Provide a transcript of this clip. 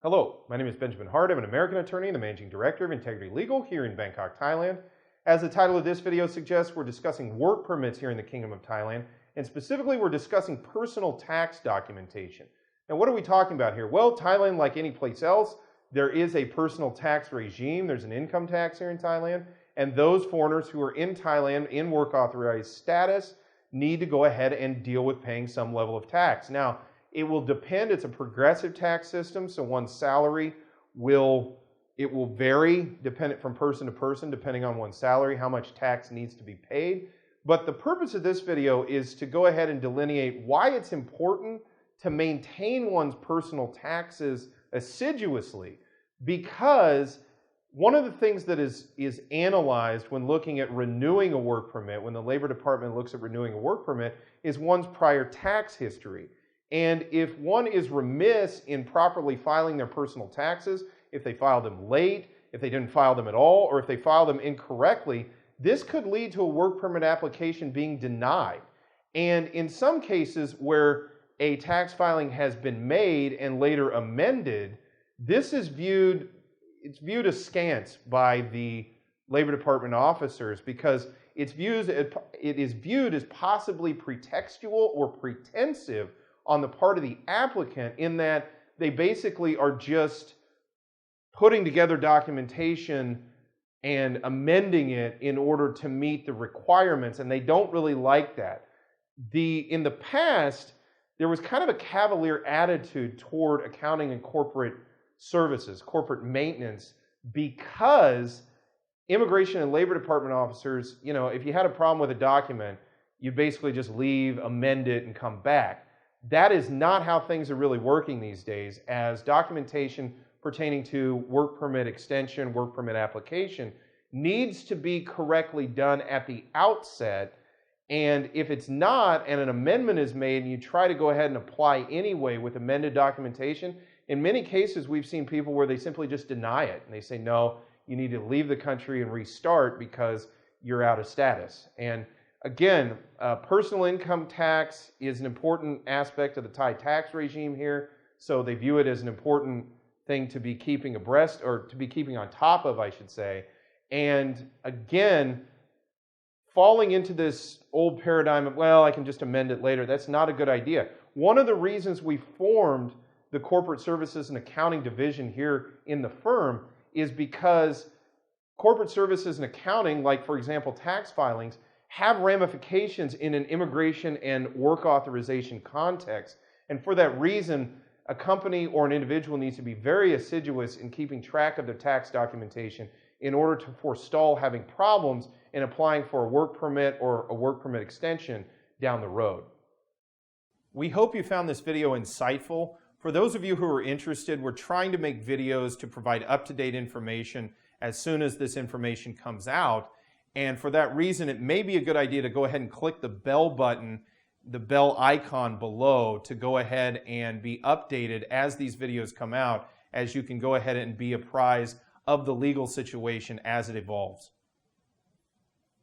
Hello, my name is Benjamin Hart. I'm an American attorney and the Managing Director of Integrity Legal here in Bangkok, Thailand. As the title of this video suggests, we're discussing work permits here in the Kingdom of Thailand, and specifically we're discussing personal tax documentation. Now what are we talking about here? Well, Thailand, like any place else, there is a personal tax regime. There's an income tax here in Thailand, and those foreigners who are in Thailand in work authorized status need to go ahead and deal with paying some level of tax. Now, it will depend. It's a progressive tax system, so one's salary will vary dependent from person to person, depending on one's salary, how much tax needs to be paid. But the purpose of this video is to go ahead and delineate why it's important to maintain one's personal taxes assiduously, because one of the things that is analyzed when looking at renewing a work permit, when the Labor Department looks at renewing a work permit, is one's prior tax history. And if one is remiss in properly filing their personal taxes, if they filed them late, if they didn't file them at all, or if they filed them incorrectly, this could lead to a work permit application being denied. And in some cases where a tax filing has been made and later amended, this is viewed askance by the Labor Department officers, because it is viewed as possibly pretextual or pretensive on the part of the applicant, in that they basically are just putting together documentation and amending it in order to meet the requirements, and they don't really like that. In the past, there was kind of a cavalier attitude toward accounting and corporate services, corporate maintenance, because Immigration and Labor Department officers, if you had a problem with a document, you'd basically just leave, amend it, and come back. That is not how things are really working these days, as documentation pertaining to work permit extension, work permit application needs to be correctly done at the outset. And if it's not, and an amendment is made and you try to go ahead and apply anyway with amended documentation, in many cases we've seen people where they simply just deny it and they say, no, you need to leave the country and restart because you're out of status. And again, personal income tax is an important aspect of the Thai tax regime here, so they view it as an important thing to be keeping abreast, or to be keeping on top of, I should say. And again, falling into this old paradigm of, well, I can just amend it later, that's not a good idea. One of the reasons we formed the Corporate Services and Accounting Division here in the firm is because corporate services and accounting, like for example tax filings, have ramifications in an immigration and work authorization context. And for that reason, a company or an individual needs to be very assiduous in keeping track of their tax documentation in order to forestall having problems in applying for a work permit or a work permit extension down the road. We hope you found this video insightful. For those of you who are interested, we're trying to make videos to provide up-to-date information as soon as this information comes out. And for that reason, it may be a good idea to go ahead and click the bell button, the bell icon below, to go ahead and be updated as these videos come out, as you can go ahead and be apprised of the legal situation as it evolves.